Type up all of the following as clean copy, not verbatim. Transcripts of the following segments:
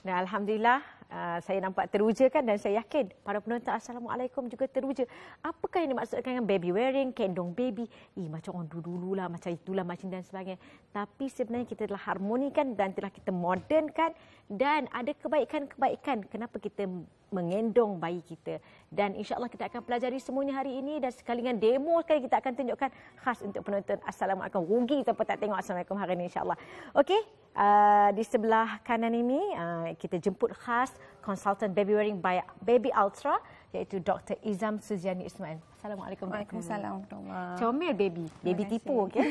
Dan Alhamdulillah, saya nampak teruja kan, dan saya yakin para penonton Assalamualaikum juga teruja. Apakah yang dimaksudkan dengan baby wearing, kendong baby? Macam orang dulu-dulu lah, macam itulah, macam dan sebagainya. Tapi sebenarnya kita telah harmonikan dan telah kita modernkan, dan ada kebaikan-kebaikan kenapa kita mengendong bayi kita. Dan insya-Allah kita akan pelajari semuanya hari ini, dan sekali dengan demo sekali kita akan tunjukkan khas untuk penonton Assalamualaikum. Rugi siapa tak tengok Assalamualaikum hari ini, insya-Allah. Okey, di sebelah kanan ini kita jemput khas konsultan baby wearing by Baby Ultra, iaitu Dr. Izam Suziani Ismail. Assalamualaikum. Waalaikumsalam. Comel baby tipu, okey.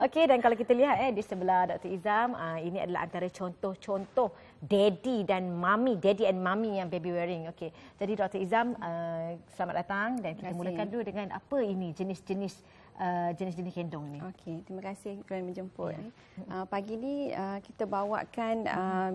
Okey, dan kalau kita lihat di sebelah Dr. Izam, ini adalah antara contoh-contoh daddy and mommy yang baby wearing. Okey. Jadi Dr. Izam, selamat datang, dan kita mulakan dulu dengan apa ini jenis-jenis kendong ni. Okey, terima kasih kerana menjemput. Pagi ni kita bawakan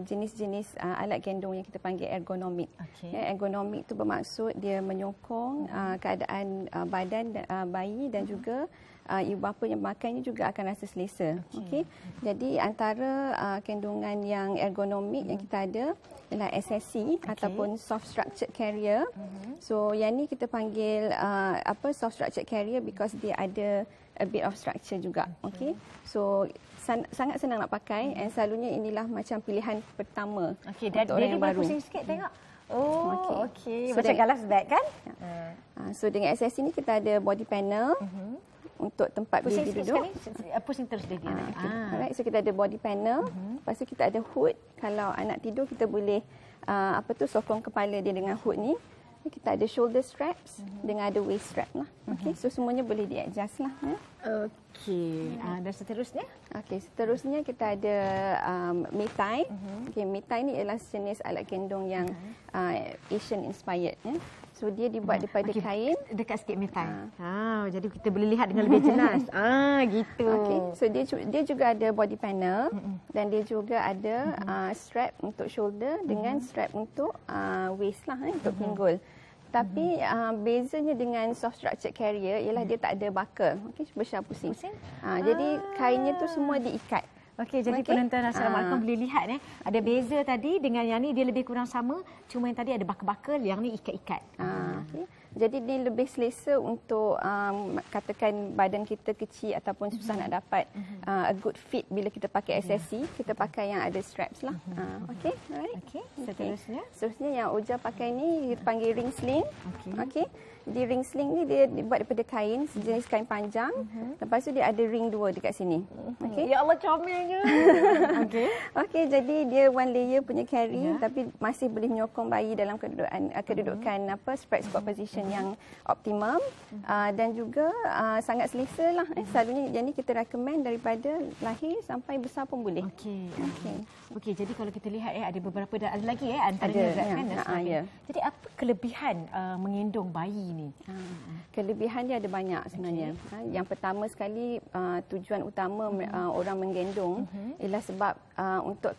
jenis-jenis alat gendong yang kita panggil ergonomik. Ergonomik itu bermaksud dia menyokong keadaan badan bayi dan juga ibu bapa yang memakannya juga akan rasa selesa. Okey. Jadi antara kandungan yang ergonomik yang kita ada ialah SSC ataupun soft structured carrier. So yang ni kita panggil soft structured carrier because dia ada a bit of structure juga. Okey. So sangat senang nak pakai, and selalunya inilah macam pilihan pertama untuk orang yang baru. Pusing sikit tengok. Oh, okey. So, macam galas bag kan? So dengan SSC ni kita ada body panel untuk tempat baby duduk. Pusing terus dia. Alright, so kita ada body panel. Lepas tu kita ada hood. Kalau anak tidur kita boleh sokong kepala dia dengan hood ni. Kita ada shoulder straps dengan ada waist strap lah. Okey, so semuanya boleh di-adjust lah. Okey. Dan seterusnya? Okey, seterusnya kita ada Metai. Okey, Metai ni ialah jenis alat gendong yang Asian inspired. So dia dibuat daripada kain. Dekat sikit Metai. Jadi kita boleh lihat dengan lebih jelas. Gitu. Okey, so dia juga ada body panel dan dia juga ada strap untuk shoulder dengan strap untuk waist lah, untuk pinggul. Tapi bezanya dengan soft structured carrier ialah dia tak ada buckle. Okey, besar pusing. Jadi kainnya tu semua diikat. Okey, jadi penonton Assalamualaikum boleh lihat ada beza tadi dengan yang ni, dia lebih kurang sama, cuma yang tadi ada buckle, yang ni ikat-ikat. Okay. Jadi dia lebih selesa untuk katakan badan kita kecil ataupun susah nak dapat a good fit bila kita pakai SSC, kita pakai yang ada straps lah. Okey, alright. Okey, seterusnya yang Oja pakai ni kita panggil ring sling. Okey. Jadi ring sling ni dia dibuat daripada kain, sejenis kain panjang. Lepas tu dia ada ring 2 dekat sini. Okey. Ya Allah, comelnya. Okey, jadi dia one layer punya carry tapi masih boleh menyokong bayi dalam kedudukan spread squat position yang optimum dan juga sangat selesa lah. Selalunya yang ni kita recommend daripada lahir sampai besar pun boleh. Okey, jadi kalau kita lihat ada beberapa ada lagi antaranya kan dan sebagainya. Jadi apa kelebihan mengendong bayi ni? Kelebihan dia ada banyak sebenarnya. Yang pertama sekali tujuan utama orang menggendong ialah sebab untuk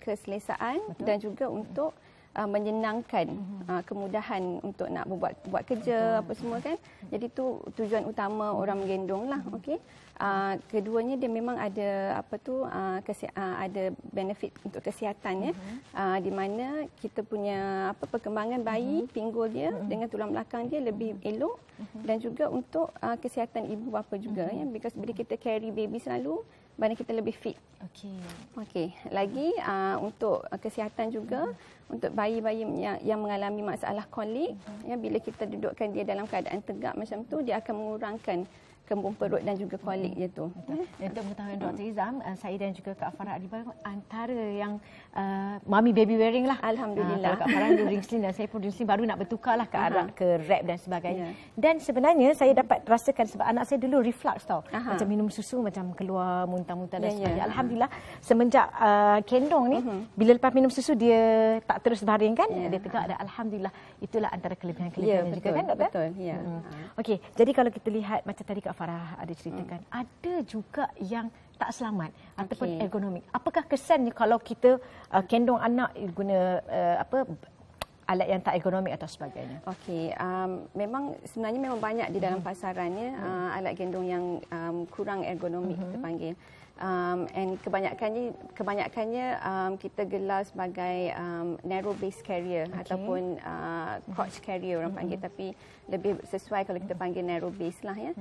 keselesaan dan juga untuk menyenangkan kemudahan untuk nak buat kerja apa semua kan. Jadi tu tujuan utama orang menggendong lah. Okey. Keduanya dia memang ada ada benefit untuk kesihatan di mana kita punya perkembangan bayi pinggul dia dengan tulang belakang dia lebih elok dan juga untuk kesihatan ibu bapa juga because bila kita carry baby selalu badan kita lebih fit. Okey. Lagi untuk kesihatan juga untuk bayi-bayi yang mengalami masalah kolik, bila kita dudukkan dia dalam keadaan tegak macam tu, dia akan mengurangkan kembung perut dan juga kolik dia tu. Untuk mengetahui Dr. Izam, saya dan juga Kak Farah Adiba antara yang mami baby wearing lah. Alhamdulillah. Kak Farah dulu ring sling dan saya pun ring sling, baru nak bertukar lah ke arah ke wrap dan sebagainya. Dan sebenarnya saya dapat rasakan sebab anak saya dulu reflux tau. Macam minum susu macam keluar muntah-muntah dan sebagainya. Alhamdulillah semenjak kendong ni, bila lepas minum susu dia tak terus baring kan, dia tegak. Dan Alhamdulillah itulah antara kelebihan-kelebihan juga kan Doktor? Betul, ya. Okey, jadi kalau kita lihat macam tadi Kak Farah ada ceritakan, ada juga yang tak selamat ataupun ergonomik. Apakah kesannya kalau kita kendong anak guna alat yang tak ergonomik atau sebagainya? Okey, memang sebenarnya memang banyak di dalam pasarannya alat gendong yang kurang ergonomik kita panggil. And kebanyakannya kita gelar sebagai narrow base carrier ataupun couch carrier orang panggil, tapi lebih sesuai kalau kita panggil narrow base lah ya.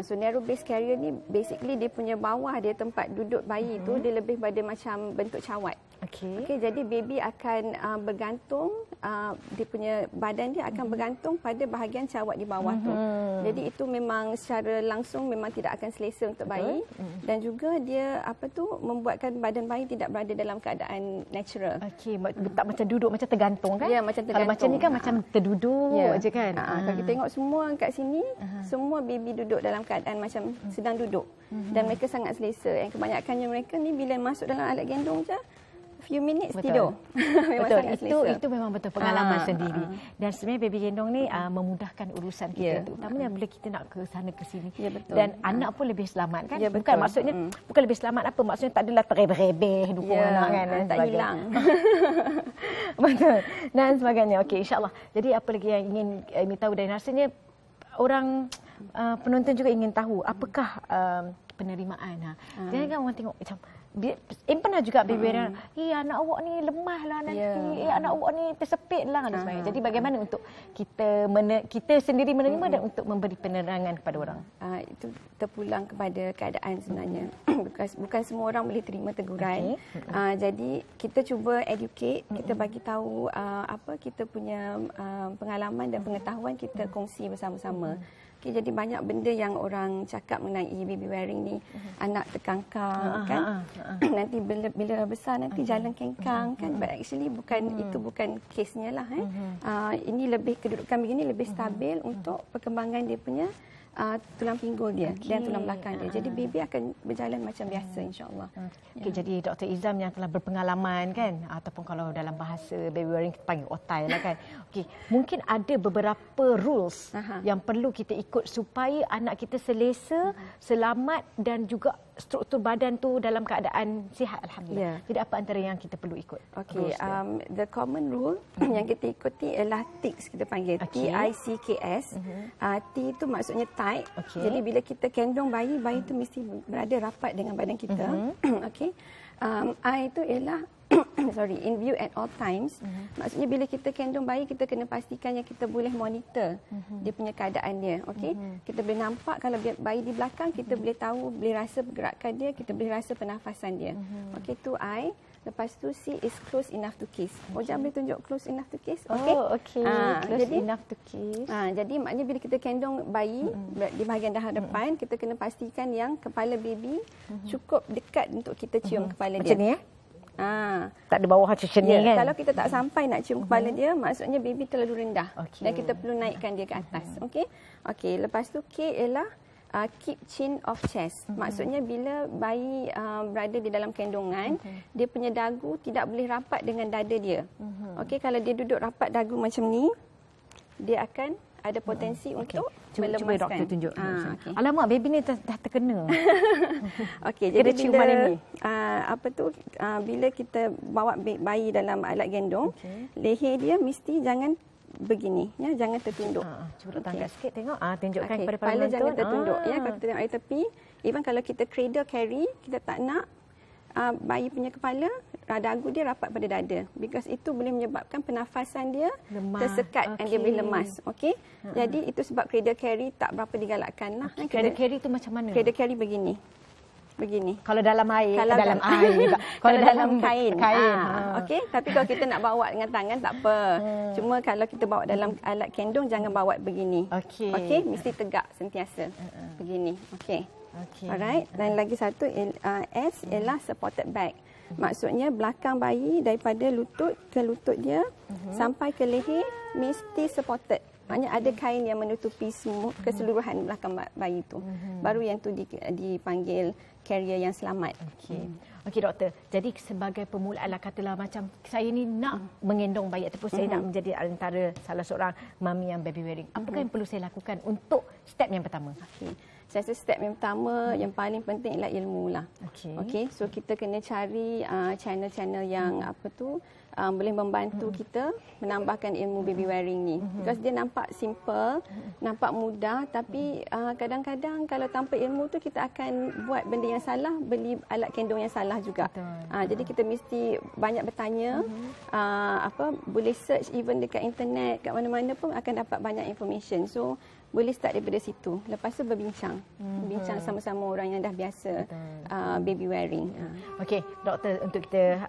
So narrow base carrier ni basically dia punya bawah dia tempat duduk bayi tu dia lebih pada macam bentuk cawat. Okey, jadi baby akan bergantung, dia punya badan dia akan bergantung pada bahagian cawat di bawah tu. Jadi itu memang secara langsung memang tidak akan selesa untuk bayi dan juga dia membuatkan badan bayi tidak berada dalam keadaan natural. Okey, tak macam duduk, macam tergantung kan? Ya, macam tergantung. Kalau macam ni kan macam terduduk aja kan? Kalau kita tengok semua kat sini, semua baby duduk dalam keadaan macam sedang duduk dan mereka sangat selesa. Yang kebanyakannya mereka ni bila masuk dalam alat gendong je few minutes tidur. Memang betul. sangat selesa. Itu memang betul pengalaman sendiri. Dan sebenarnya baby gendong ni memudahkan urusan kita, terutamanya bila kita nak ke sana ke sini. Ya, betul. Dan anak pun lebih selamat kan? Ya, Bukan maksudnya bukan lebih selamat apa? Maksudnya tak adalah terebeh-rebeh dukung anak kan dan tak hilang. Betul. Dan sebagainya. Okey, insya-Allah. Jadi apa lagi yang ingin Amy tahu, dan rasanya orang penonton juga ingin tahu apakah penerimaan. Jangan kan orang tengok macam pernah juga baby wearing, anak awak ni lemah lah nanti, anak awak ni tersepit lah dan sebagainya. Jadi bagaimana untuk kita sendiri menerima dan untuk memberi penerangan kepada orang? Itu terpulang kepada keadaan sebenarnya. Bukan semua orang boleh terima teguran. Jadi kita cuba educate, kita bagi tahu apa kita punya pengalaman dan pengetahuan kita kongsi bersama-sama. Okay, jadi banyak benda yang orang cakap mengenai baby wearing ni, anak terkangkang kan, nanti bila besar nanti jalan kengkang kan, but actually itu bukan kesnya lah. Ini lebih kedudukan begini lebih stabil untuk perkembangan dia punya tulang pinggul dia dan tulang belakang dia. Jadi baby akan berjalan macam biasa insya-Allah. Okey, jadi Dr. Izam yang telah berpengalaman kan, ataupun kalau dalam bahasa baby wearing kita panggil otai lah kan. Okey, mungkin ada beberapa rules yang perlu kita ikut supaya anak kita selesa, selamat dan juga struktur badan tu dalam keadaan sihat alhamdulillah. Jadi apa antara yang kita perlu ikut? Okey, the common rule yang kita ikuti ialah TICS, kita panggil TICKS. T itu maksudnya tight. Jadi bila kita kendong bayi tu mesti berada rapat dengan badan kita. Okey. I itu ialah in view at all times. Maksudnya bila kita kendong bayi, kita kena pastikan yang kita boleh monitor dia punya keadaan dia. Okey. Kita boleh nampak kalau bayi di belakang, kita boleh tahu, boleh rasa pergerakan dia, kita boleh rasa pernafasan dia. Okey, tu I. Lepas tu C is close enough to kiss. Jangan boleh tunjuk close enough to kiss. Okey. Close jadi, enough to kiss. Jadi maknanya bila kita kendong bayi di bahagian dahan depan, kita kena pastikan yang kepala baby cukup dekat untuk kita cium kepala dia. Macam ni tak ada bawah macam ni kan. Kalau kita tak sampai nak cium kepala dia, maksudnya baby terlalu rendah. Dan kita perlu naikkan dia ke atas. Okey, lepas tu K ialah keep chin off chest. Maksudnya bila bayi berada di dalam kendongan, dia punya dagu tidak boleh rapat dengan dada dia. Okey, kalau dia duduk rapat dagu macam ni, dia akan ada potensi untuk melemaskan. Cuba doktor tunjuk. Alamak, baby ni dah terkena. Okey, jadi bila kita bawa bayi dalam alat gendong, leher dia mesti jangan begini, jangan tertunduk. Cuba tangga sikit tengok. Tunjukkan kepada kepala jangan tertunduk. Kalau kita tengok dari tepi, even kalau kita cradle carry, kita tak nak bayi punya kepala, dagu dia rapat pada dada, because itu boleh menyebabkan pernafasan dia tersekat dan dia boleh lemas. Okey. Jadi itu sebab cradle carry tak berapa digalakkan lah. Cradle carry tu macam mana? Cradle carry begini. Kalau dalam air, dalam air. Kalau dalam kain. Okey, tapi kalau kita nak bawa dengan tangan tak apa. Cuma kalau kita bawa dalam alat kendong, jangan bawa begini. Okey, mesti tegak sentiasa. Begini. Okey. Alright. Dan lagi satu S ialah supported back. Maksudnya belakang bayi daripada lutut ke lutut dia sampai ke leher mesti supported. Maknanya ada kain yang menutupi semua keseluruhan belakang bayi itu. Baru yang tu dipanggil carrier yang selamat. Okey doktor. Jadi sebagai permulaan lah, katalah macam saya ni nak mengendong bayi ataupun saya nak menjadi antara salah seorang mami yang baby wearing. Apakah yang perlu saya lakukan untuk step yang pertama? Saya rasa step yang pertama yang paling penting ialah ilmu lah. Okey. So kita kena cari channel-channel yang boleh membantu kita menambahkan ilmu baby wearing ni. Because dia nampak simple, nampak mudah, tapi kadang-kadang kalau tanpa ilmu tu kita akan buat benda yang salah, beli alat kendung yang salah juga. Jadi kita mesti banyak bertanya, boleh search even dekat internet, kat mana-mana pun akan dapat banyak information. So boleh start daripada situ. Lepas tu berbincang. Berbincang sama-sama orang yang dah biasa baby wearing. Okey, doktor, untuk kita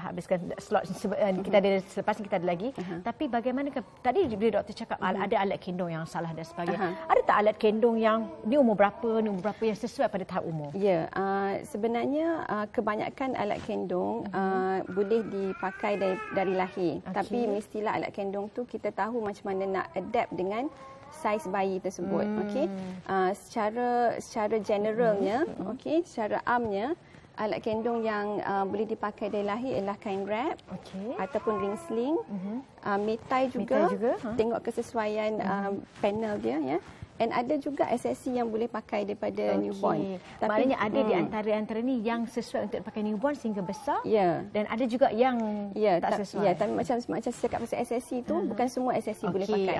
habiskan slot kita ada selepas ni kita ada lagi. Tapi bagaimana tadi bila doktor cakap ada alat kendung yang salah dan sebagainya. Ada tak alat kendung yang ni umur berapa yang sesuai pada tahap umur? Ya, sebenarnya kebanyakan alat kendung boleh dipakai dari lahir. Tapi mestilah alat kendung tu kita tahu macam mana nak adapt dengan saiz bayi tersebut. Okey, secara generalnya, okey, secara amnya, alat kendung yang boleh dipakai dari lahir ialah kain wrap, ataupun ring sling, metai juga. Tengok kesesuaian panel dia, ya. Dan ada juga SSC yang boleh pakai daripada newborn. Tapi maknanya ada di antara ni yang sesuai untuk dipakai newborn sehingga besar. Ya. Dan ada juga yang tak sesuai. Ya, tapi macam saya cakap pasal SSC tu, bukan semua SSC boleh pakai.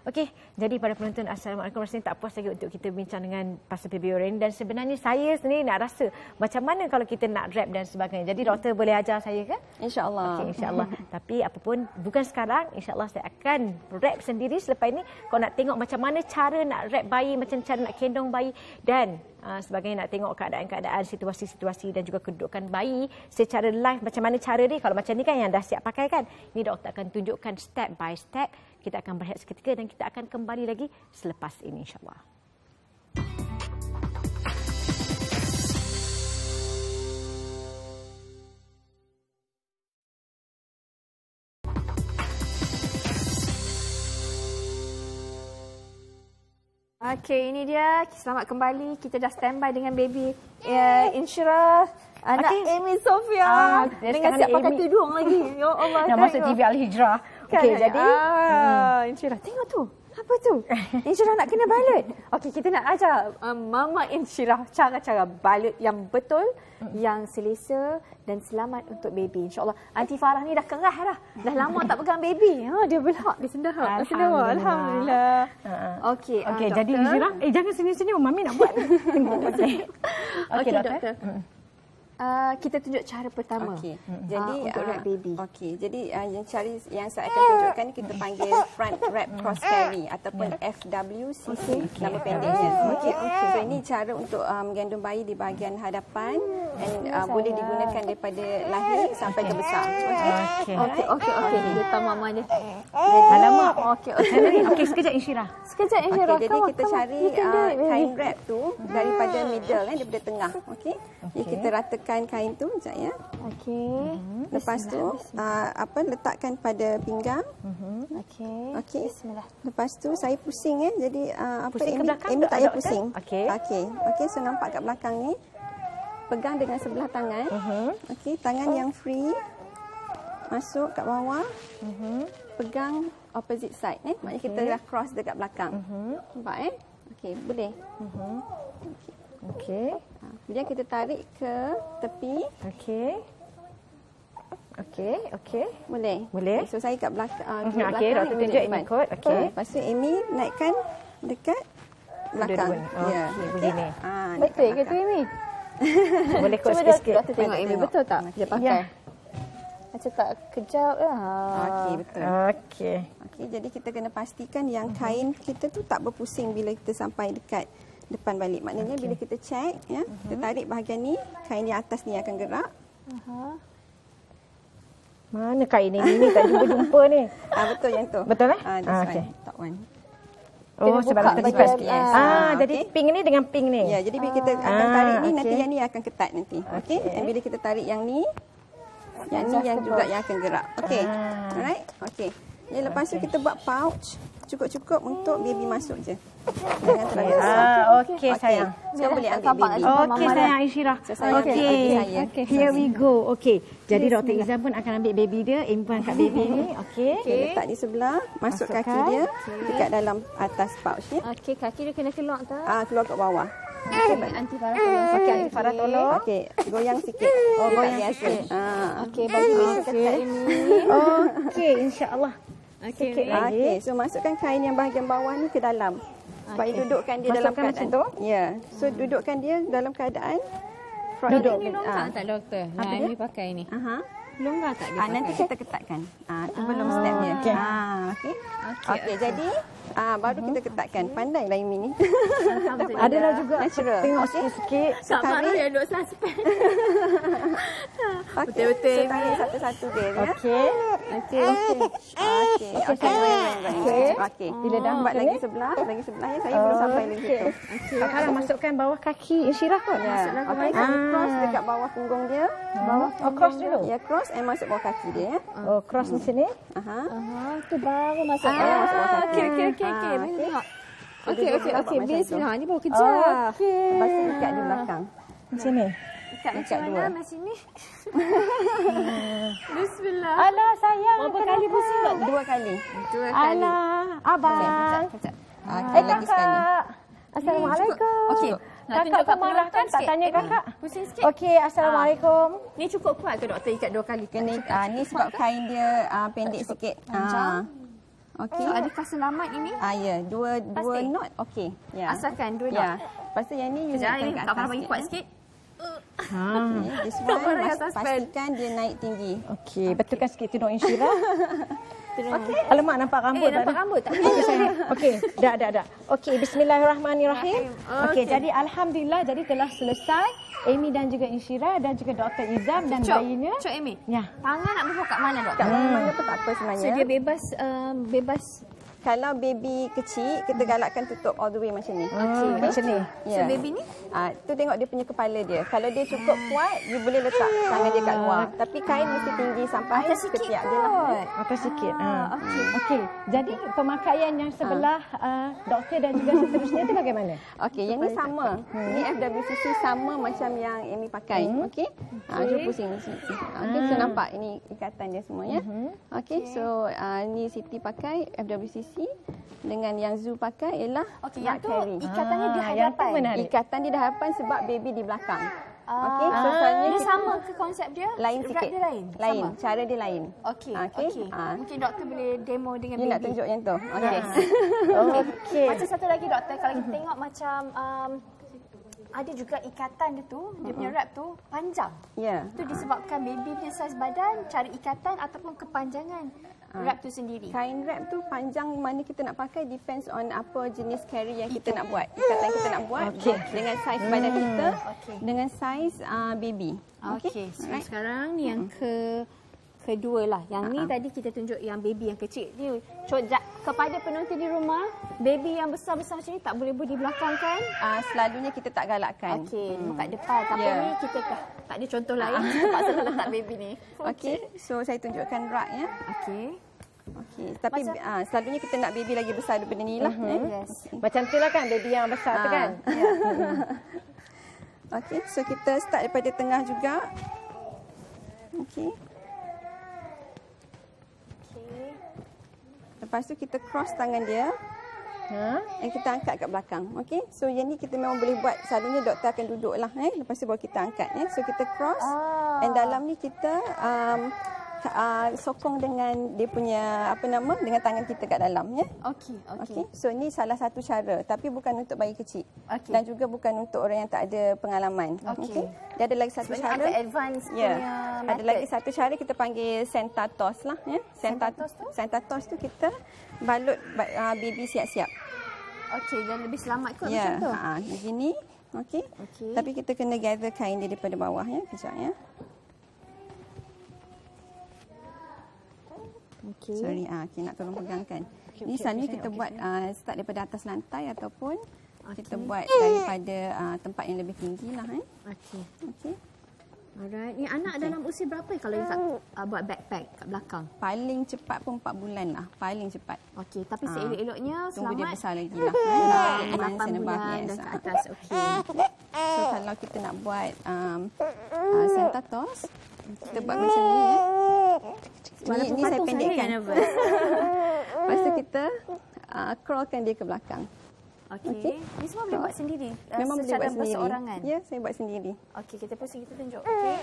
Okey. Jadi para penonton, Assalamualaikum. Rasanya tak puas lagi untuk kita bincang dengan pasal baby wearing, dan sebenarnya saya sendiri nak rasa macam mana kalau kita nak wrap dan sebagainya. Jadi doktor boleh ajar saya ke? InsyaAllah. Okey, insyaAllah. Tapi apapun, bukan sekarang, insyaAllah saya akan wrap sendiri selepas ini. Kau nak tengok macam mana cara nak wrap bayi, macam cara nak kendong bayi dan sebagainya, nak tengok keadaan-keadaan, situasi-situasi dan juga kedudukan bayi secara live, macam mana cara dia. Kalau macam ni kan yang dah siap pakai kan, ni doktor akan tunjukkan step by step. Kita akan berehat seketika dan kita akan kembali lagi selepas ini, insyaAllah. Okey, ini dia. Selamat kembali. Kita dah standby dengan baby Insyirah, anak Amy Sofia. Dengan siap pakai tudung lagi. Ya Allah. Dah masuk TV Al-Hijrah. Okey, jadi Insyirah, tengok tu. Apa tu? Insyirah nak kena balut. Okey, kita nak ajar Mama Insyirah cara-cara balut yang betul, yang selesa dan selamat untuk baby. InsyaAllah. Aunty Farah ni dah kerah dah. Dah lama tak pegang baby. Dia belak, dia sendahap. Alhamdulillah. Okey, jadi Insyirah, jangan senyum-senyum. Mami nak buat. Okey, doktor. Kita tunjuk cara pertama. Jadi untuk wrap baby. Jadi yang saya akan tunjukkan kita panggil front wrap cross carry ataupun FWCC, nama pendeknya. So ini cara untuk menggendong bayi di bahagian hadapan dan boleh digunakan daripada lahir sampai ke besar. Okey. Depan mamanya. Alamak. Okey, sekejap Insyirah. Jadi kita cari kain wrap tu daripada middle, daripada tengah. Jadi kita ratakan kain tu sekejap ya. Lepas tu letakkan pada pinggang. Okey. Bismillah. Lepas tu saya pusing ya. Jadi pusing ke belakang? Amy tak payah pusing. Okey. So nampak kat belakang ni. Pegang dengan sebelah tangan. Tangan yang free. Masuk kat bawah. Pegang opposite side maknanya kita dah cross dekat belakang. Nampak Okey, boleh. Kemudian kita tarik ke tepi. Okey. Boleh. So saya kat belakang. Okey, doktor tunjuk Amy kot. Okey. Lepas tu Amy naikkan dekat belakang. Ya, begini. Betul ke tu Amy? Boleh kot sikit-sikit. Doktor tengok Amy betul tak? Dia pakai. Macam tak kejap lah. Okey, betul. Okey, jadi kita kena pastikan yang kain kita tu tak berpusing bila kita sampai dekat depan balik. Maknanya bila kita check, kita tarik bahagian ni, kain yang atas ni akan gerak. Mana kain ini tak jumpa ni? Betul yang tu. Betul Okey. Top one. Sebab terlipat sikit. Jadi pink ni dengan pink ni. Ya, jadi bila kita akan tarik ni, nanti yang ni akan ketat nanti. Okey. Dan bila kita tarik yang ni yang juga yang akan gerak. Okey. Alright. Okey. Jadi lepas tu kita buat pouch cukup-cukup untuk baby masuk je. Jangan terlalu besar. Okey sayang. Sekarang boleh ambil baby. Okey sayang Insyirah. Okey. Here we go. Okey. Jadi Dr. Izan pun akan ambil baby dia, Amy pun angkat baby ni. Okey. Letak di sebelah, masuk kaki dia dekat dalam atas pouch ni. Okey, kaki dia kena keluar tak? Keluar kat bawah. Anti Farah tolong. Okey, Aunty Farah tolong. Okey, goyang sikit. Oh, goyang sikit. Okey, bagi besi ketat ini. Okey, insya-Allah. Sikit lagi. Okey, so masukkan kain yang bahagian bawah ni ke dalam. Supaya dudukkan dia dalam Masukkan keadaan macam tu? Ya. So dudukkan dia dalam keadaan Duduk. Ini longgar tak doktor? Apa Yang dia? ni pakai ni. Aha. Longgar tak dia pakai? Nanti kita ketatkan. Tu belum step dia. okey. Okey. Okey, jadi baru kita ketatkan. Pandailah Imi ni. Adalah juga Natural. tengok Okey. sikit-sikit. Tak marah ya duk suspend. Betul-betul. So tarik satu-satu dia ya. Okey. Okey. Okey. Bila dah buat macam lagi ni? sebelah ya. Saya belum sampai lagi situ. Kak Farah masukkan bawah kaki Insyirah kot. Ya. Okey, cross dekat bawah punggung dia. Cross dulu. Ya, cross and masuk bawah kaki dia ya. Oh, cross di sini. Aha. Tu baru masuk. masuk bawah kaki. Okey. Okey. Okey. Bismillah. Ni baru kerja. Lepas tu ikat di belakang. Di sini. Ikat dua. Sini. Bismillah. Alah sayang. Berapa kali pusing tak? 2 kali. Alah, abang. Lagi sekali. Kakak. Assalamualaikum. Okey. Nak Kakak tunjuk kat pemarah kan penonton tak sikit. tanya kakak? Pusing sikit. Okey, assalamualaikum. Ni cukup kuat ke doktor ikat 2 kali? Ni sebab kain dia pendek sikit. Okey. So adakah selamat ini? Ya, dua Pasti? knot. Okey. Ya. Asalkan 2 Ya. Lepas tu yang ni you Sekejap, naikkan ni kat Kak atas Farah bagi kuat sikit. sikit. Okay, this one Farah yang suspend. pastikan dia naik tinggi. Okey, betulkan sikit tudung Insyirah. Okey. Alamak nampak rambut tak nampak ada? rambut tak? Okey sayang. Okey, dah. Okey, bismillahirrahmanirrahim. Okey, jadi alhamdulillah jadi telah selesai Amy dan juga Insyirah dan juga Dr. Izam dan bayinya. Cok Amy. Ya. Tangan nak berbual kat mana doktor? Kat mana-mana pun tak apa sebenarnya. So dia bebas. Kalau baby kecil, kita galakkan tutup all the way macam ni. Macam ni. So baby ni? Tu tengok dia punya kepala dia. Kalau dia cukup kuat, you boleh letak tangan dia kat luar. Tapi kain mesti tinggi sampai ketiak dia lah. Atas sikit. Okey. Jadi pemakaian yang sebelah doktor dan juga seterusnya tu bagaimana? Okey, yang ni sama. Ni FWCC sama macam yang Amy pakai. Okey. Dia pusing di sini. Okey, so nampak ini ikatan dia semua ya. Okey, so ni Siti pakai FWCC dengan yang Zu pakai ialah Okey, yang tu carry. ikatannya di yang tu hadapan. menarik. Ikatan di hadapan sebab baby di belakang. Okey, so selalunya Dia kita sama ke konsep dia? lain Wrap sikit. dia lain? Lain, Sama? cara dia lain. Okey. Okey. Mungkin doktor boleh demo dengan Dia baby. nak tunjuk yang tu. Okey. Okey. Macam satu lagi doktor, kalau kita tengok macam ada juga ikatan dia tu, dia punya wrap tu panjang. Ya. Itu disebabkan baby punya saiz badan, cara ikatan ataupun kepanjangan wrap tu sendiri. Kain wrap tu panjang mana kita nak pakai depends on apa jenis carry yang kita nak buat. Ikatan kita nak buat dengan saiz badan kita, dengan saiz baby. Okey. So sekarang ni yang kedua lah. Yang ni tadi kita tunjuk yang baby yang kecil. Ni kepada penonton di rumah, baby yang besar-besar macam ni tak boleh di belakang kan? Selalunya kita tak galakkan. Okey, kat depan. Tapi ni kita tak ada contoh lain. Terpaksa letak baby ni. Okey, so saya tunjukkan rak ya. Okey. Okey, tapi selalunya kita nak baby lagi besar daripada ni lah. Yes. Macam tu lah kan baby yang besar tu kan? Okey, so kita start daripada tengah juga. Okey. Lepas tu kita cross tangan dia. Dan kita angkat kat belakang. Okey. So yang ni kita memang boleh buat. Selalunya doktor akan duduk lah. Lepas tu baru kita angkat. So kita cross. Dan dalam ni kita sokong dengan dia punya dengan tangan kita kat dalam ya. Okey. So ni salah satu cara tapi bukan untuk bayi kecil. Dan juga bukan untuk orang yang tak ada pengalaman. Okey. Dia ada lagi satu cara. Agak advance punya method. Ada lagi satu cara kita panggil center toss lah ya. Center toss tu kita balut baby siap-siap. Okey, dan lebih selamat kot Ya. macam tu. Begini. Okey. Tapi kita kena gather kain dia daripada bawah ya. Kejap ya. Okey. Sorry, okay, nak tolong pegangkan. Ni selalunya kita buat start daripada atas lantai ataupun kita buat daripada tempat yang lebih tinggi lah. Okey. Okay. Alright. Ni anak dalam usia berapa kalau you tak buat backpack kat belakang? Paling cepat pun 4 bulan lah. Paling cepat. Okey, tapi seelok-eloknya Tunggu dia selamat. besar lagi lah. 8 bulan dan ke atas. Okey. So kalau kita nak buat center toss, kita buat macam ni ya. Ni saya pendekkan. Lepas tu kita crawlkan dia ke belakang. Okey. Ini semua boleh buat sendiri. Memang boleh secara buat sendiri. berseorangan. Ya, saya buat sendiri. Okey, kita tunjuk. Okey.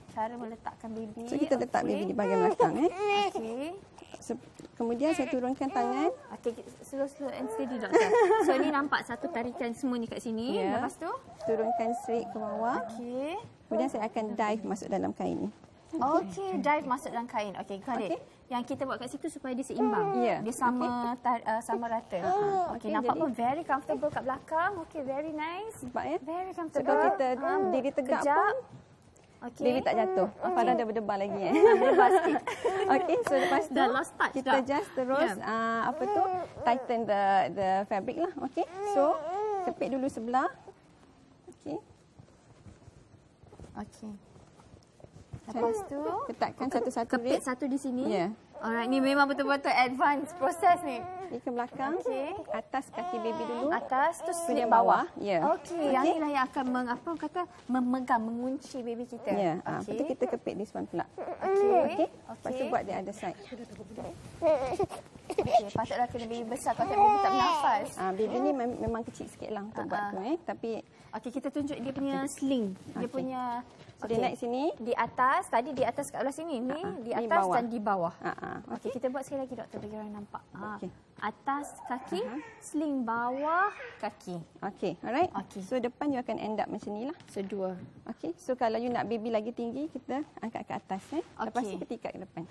Cara meletakkan baby. So kita letak baby di bahagian belakang. Okey. Kemudian saya turunkan tangan. Okey, slow and steady doktor. So ni nampak satu tarikan semua ni kat sini. Ya. Lepas tu? Turunkan straight ke bawah. Okey. Kemudian saya akan dive masuk dalam kain ni. Okey, dive masuk dalam kain. Okey, got it. Yang kita buat kat situ supaya dia seimbang. Ya. Dia sama sama rata. Okey, nampak pun very comfortable kat belakang. Okey, very nice. Nampak ya? Very So comfortable. kalau kita diri tegak Kejap. pun, Okey. baby tak jatuh. Farah dah berdebar lagi. Debar sikit. Okey, so lepas tu Dah lost touch kita dah. just terus apa tu tighten the fabric lah. Okey. So kepit dulu sebelah. Okey. Okey. Lepas tu Letakkan satu-satu kepit rib. satu di sini. Ya. Alright, ni memang betul-betul advance proses ni. Ni ke belakang. Okey. Atas kaki baby dulu. Atas tu slip Kemudian bawah. bawah. Ya. Okey, yang inilah yang akan memegang, mengunci baby kita. Ya. Lepas tu Okey. kita kepit this one pula. Okey. Okey. Lepas tu buat the other side. Okey, patutlah kena baby besar kalau tak baby tak bernafas. Baby ni memang kecil sikit lah untuk buat tu. Tapi Okey, kita tunjuk dia punya sling. Dia Okey. punya so dia naik sini. di atas, tadi di atas kat belah sini. Ni di Ni atas bawah. dan di bawah. Okey. Okey, kita buat sekali lagi doktor bagi orang nampak. Okey. Atas kaki, sling bawah kaki. Okey, alright. Okey. So depan you akan end up macam ni lah. So dua. Okey. So kalau you nak baby lagi tinggi, kita angkat ke atas. Lepas tu Okey. kita ikat ke depan.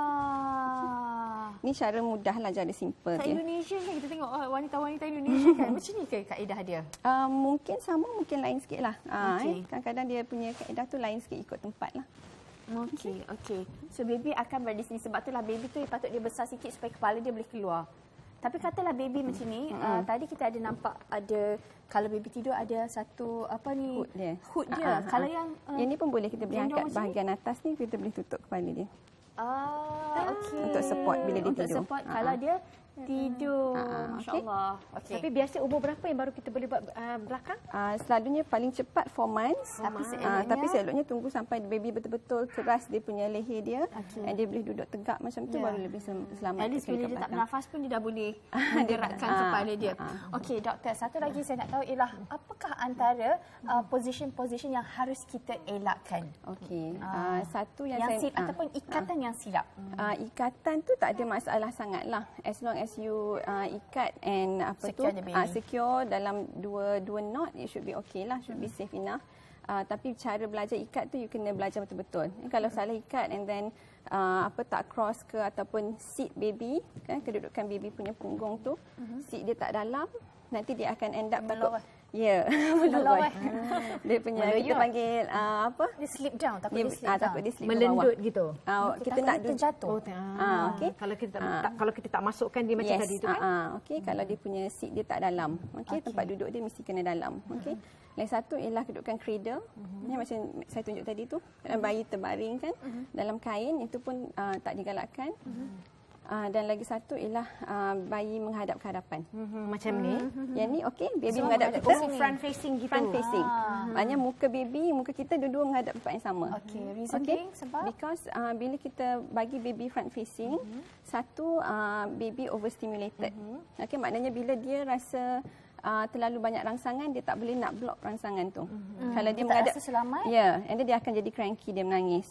Ah. Ni cara mudah lah, cara simple Kat dia. Indonesia kan kita tengok wanita-wanita Indonesia kan macam ni ke kaedah dia? Mungkin sama, mungkin lain sikit lah. Okey. Kadang-kadang dia punya kaedah tu lain sikit ikut tempat lah. Okey, okey. So baby akan berada di sini sebab itulah baby tu patut dia besar sikit supaya kepala dia boleh keluar. Tapi katalah baby macam ni, tadi kita ada nampak ada kalau baby tidur ada satu apa ni Hood dia. Hood dia. Kalau yang Yang ni pun boleh kita boleh gendong angkat macam ni? bahagian atas ni, kita boleh tutup kepala dia. okey. Untuk support bila dia Untuk tidur. support kalau dia tidur. Masya-Allah. Okey. Tapi biasa umur berapa yang baru kita boleh buat belakang? Selalunya paling cepat 4 months. Tapi Tapi seloknya tunggu sampai baby betul-betul keras dia punya leher dia. Okey. Dan dia boleh duduk tegak macam tu, Ya. baru lebih selamat. At least sekali bila kat dia tak belakang. bernafas pun dia dah boleh menggerakkan kepala dia. Okey doktor, satu lagi saya nak tahu ialah apakah antara position-position yang harus kita elakkan? Okey. Satu yang saya ataupun ikatan yang silap. Ikatan tu tak ada masalah sangat lah. As long as you ikat and Secure the baby. secure dalam dua knot, it should be okay lah, should be safe enough. Tapi cara belajar ikat tu you kena belajar betul-betul. Kalau salah ikat and then tak cross ke ataupun seat baby, kan kedudukan baby punya punggung tu, seat dia tak dalam, nanti dia akan end up takut. Ya, Melawai. Dia punya kita panggil Dia slip down, takut dia, dia slip down. takut dia slip ke Melendut bawah. gitu. Kita Takut nak dia terjatuh. okey. Kalau kita tak masukkan dia macam tadi tu kan. Okey, kalau dia punya seat dia tak dalam. Okey, tempat duduk dia mesti kena dalam. Okey. Lain satu ialah kedudukan cradle. Ni macam saya tunjuk tadi tu, bayi terbaring kan dalam kain, itu pun tak digalakkan. Dan lagi satu ialah bayi menghadap ke hadapan. Macam ni. Yang ni okey, baby menghadap kita. Front facing gitu. Front facing. Maknanya muka baby, muka kita dua-dua menghadap tempat yang sama. Okey, reason being sebab Because bila kita bagi baby front facing, satu baby overstimulated. Okey, maknanya bila dia rasa terlalu banyak rangsangan, dia tak boleh nak block rangsangan tu. Kalau dia tak menghadap rasa selamat? ya, and then dia akan jadi cranky, dia menangis.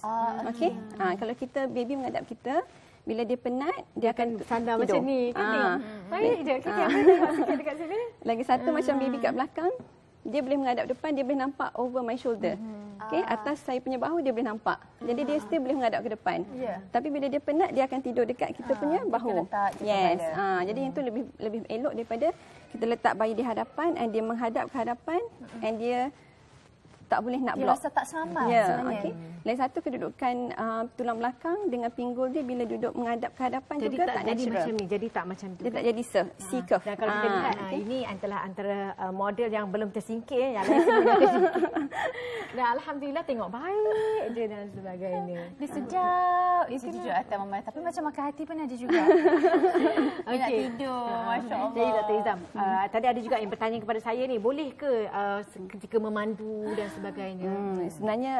Okey. Kalau kita baby menghadap kita, bila dia penat, dia akan Sandar tidur. macam ni. Kan baik je. Kita sikit dekat sini. Lagi satu macam baby kat belakang, dia boleh menghadap depan, dia boleh nampak over my shoulder. Okey, atas saya punya bahu dia boleh nampak. Jadi dia still boleh menghadap ke depan. Ya. Tapi bila dia penat, dia akan tidur dekat kita punya bahu. letak di Yes. kepala. Jadi itu lebih elok daripada kita letak bayi di hadapan and dia menghadap ke hadapan and dia tak boleh nak dia block. rasa tak selamat Ya, sebenarnya. okey. Lain satu kedudukan tulang belakang dengan pinggul dia bila duduk menghadap ke hadapan Jadi juga tak tak jadi natural. macam ni. Jadi tak macam tu. Dia tak jadi C curve. Dan kalau kita lihat, okey. ini adalah antara model yang belum tersingkir. Yang lain semua dah tersingkir. Dan Alhamdulillah tengok baik je dan sebagainya. Dia sedap. Dia jujur atas Mama. Tapi macam makan hati pun ada juga. Dia nak tidur. Masya Allah. Jadi Dr. Izam, tadi ada juga yang bertanya kepada saya ni, boleh ke ketika memandu dan sebagainya, sebagainya. Sebenarnya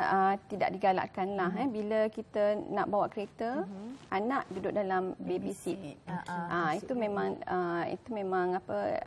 tidak digalakkan lah. Bila kita nak bawa kereta, anak duduk dalam baby seat. Itu memang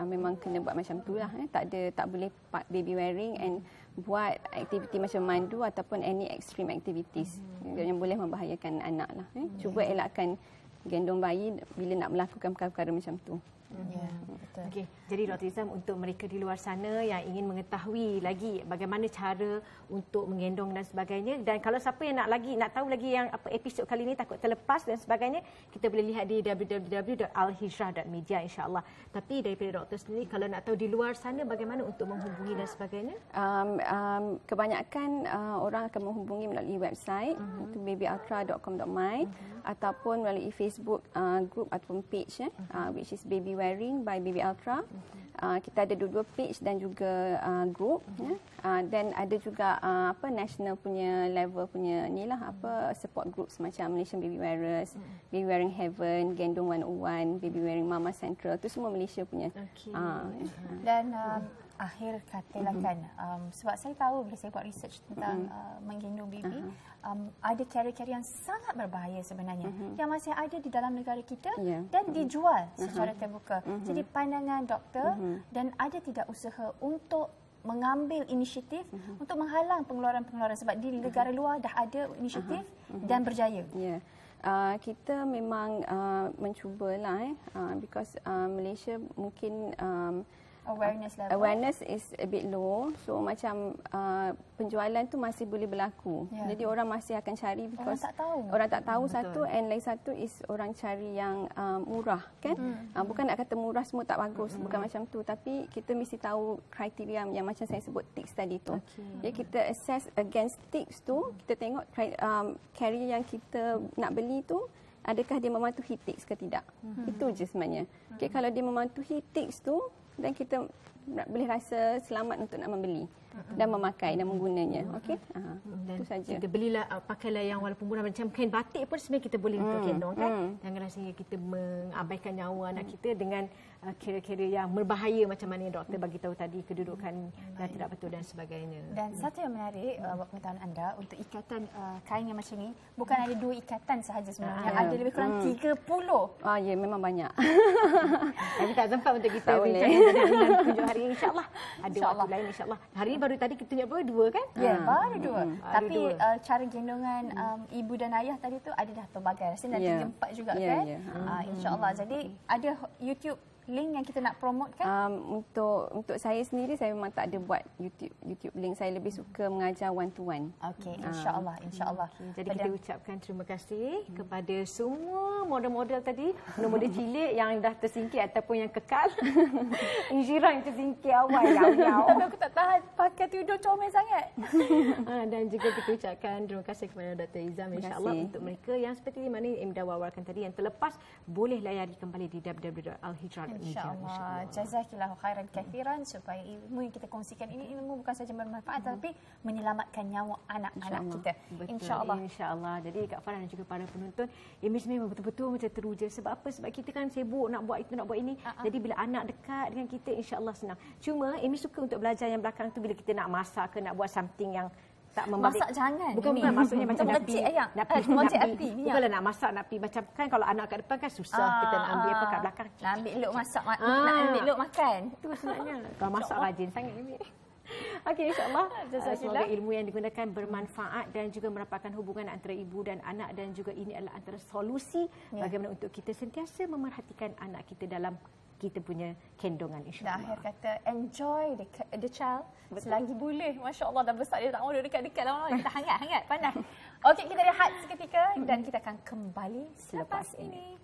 memang kena buat macam tu lah. Tak boleh baby wearing and buat aktiviti macam mandu ataupun any extreme activities yang boleh membahayakan anak lah. Cuba elakkan gendong bayi bila nak melakukan perkara-perkara macam tu. Ya, betul. Okey, jadi Dr. Izam, untuk mereka di luar sana yang ingin mengetahui lagi bagaimana cara untuk menggendong dan sebagainya, dan kalau siapa yang nak tahu lagi yang episod kali ini takut terlepas dan sebagainya, kita boleh lihat di www.alhijrah.media insya-Allah. Tapi daripada doktor sendiri, kalau nak tahu di luar sana bagaimana untuk menghubungi dan sebagainya? Kebanyakan orang akan menghubungi melalui website itu babyultra.com.my ataupun melalui Facebook group ataupun page which is Baby Wearing by Baby Ultra. Kita ada dua page dan juga group dan ada juga national punya level punya support group semacam Malaysian Baby Wearers, Baby Wearing Heaven, Gendong 101, Baby Wearing Mama Central, itu semua Malaysia punya. Dan akhir katalah kan, sebab saya tahu bila saya buat research tentang menggendong baby, ada carrier-carrier yang sangat berbahaya sebenarnya yang masih ada di dalam negara kita dan dijual secara terbuka. Jadi pandangan doktor, dan ada tidak usaha untuk mengambil inisiatif untuk menghalang pengeluaran-pengeluaran, sebab di negara luar dah ada inisiatif dan berjaya. Kita memang mencubalah because Malaysia mungkin awareness is a bit low, so macam penjualan tu masih boleh berlaku. Jadi orang masih akan cari because orang tak tahu satu, and lain satu is orang cari yang murah kan. Bukan nak kata murah semua tak bagus, bukan macam tu, tapi kita mesti tahu kriteria yang macam saya sebut tics tadi tu. Jadi kita assess against tics tu, kita tengok carrier yang kita nak beli tu adakah dia mematuhi tics ke tidak. Itu je sebenarnya. Kalau dia mematuhi tics tu, dan kita boleh rasa selamat untuk nak membeli dan memakai dan menggunanya. Okey. Itu saja. Kita belilah, pakailah yang walaupun murah, macam kain batik pun sebenarnya kita boleh untuk gendong kan. Jangan rasanya kita mengabaikan nyawa anak kita dengan kira-kira yang berbahaya macam mana yang doktor bagi tahu tadi, kedudukan yang tidak betul dan sebagainya. Dan satu yang menarik buat pengetahuan anda, untuk ikatan kain yang macam ni, bukan ada 2 ikatan sahaja sebenarnya, ada lebih kurang 30. Ya, memang banyak. Tapi tak sempat untuk kita bincang dengan tunjuk hari ini, insya-Allah. Ada waktu lain insya-Allah. Hari ini baru tadi kita tunjuk dua kan? Ya, baru 2. Tapi cara gendongan ibu dan ayah tadi tu ada dah pelbagai. Rasanya nanti 4 juga kan? Insya-Allah. Jadi ada YouTube link yang kita nak promote kan? Untuk saya sendiri, saya memang tak ada buat YouTube link. Saya lebih suka mengajar one to one. Okey, insya-Allah, insya-Allah. Jadi kita ucapkan terima kasih kepada semua model-model tadi, model cilik yang dah tersingkir ataupun yang kekal. Insyirah yang tersingkir awal. Tapi aku tak tahan pakai tudung comel sangat. Dan juga kita ucapkan terima kasih kepada Dr. Izam, insya-Allah, untuk mereka yang seperti mana yang dah wawarkan tadi yang terlepas, boleh layari kembali di www.alhijrah. InsyaAllah. Jazakillahu khairan kathiran, supaya ilmu yang kita kongsikan ini ilmu bukan saja bermanfaat tapi menyelamatkan nyawa anak-anak kita. InsyaAllah. InsyaAllah. Jadi Kak Farah dan juga para penonton, Amy memang betul-betul macam teruja. Sebab apa? Sebab kita kan sibuk nak buat itu, nak buat ini. Jadi bila anak dekat dengan kita, insyaAllah senang. Cuma Amy suka untuk belajar yang belakang tu, bila kita nak masak ke nak buat something yang tak membalik. Masak jangan. Bukan maksudnya macam nak pergi Bukanlah nak masak, nak pergi macam kan kalau anak kat depan kan susah, kita nak ambil apa kat belakang. Nak ambil elok masak, nak ambil elok makan. Itu sebenarnya. Kalau masak rajin sangat ini. Okey, insyaAllah. Semoga ilmu yang digunakan bermanfaat dan juga merapatkan hubungan antara ibu dan anak, dan juga ini adalah antara solusi bagaimana untuk kita sentiasa memerhatikan anak kita dalam kita punya kendongan, insyaAllah. Dan akhir kata, enjoy the child selagi boleh. Masya Allah, dah besar, dia tak mau duduk dekat-dekat lama-lama. Kita hangat-hangat, panas. Okey, kita rehat seketika dan kita akan kembali selepas ini.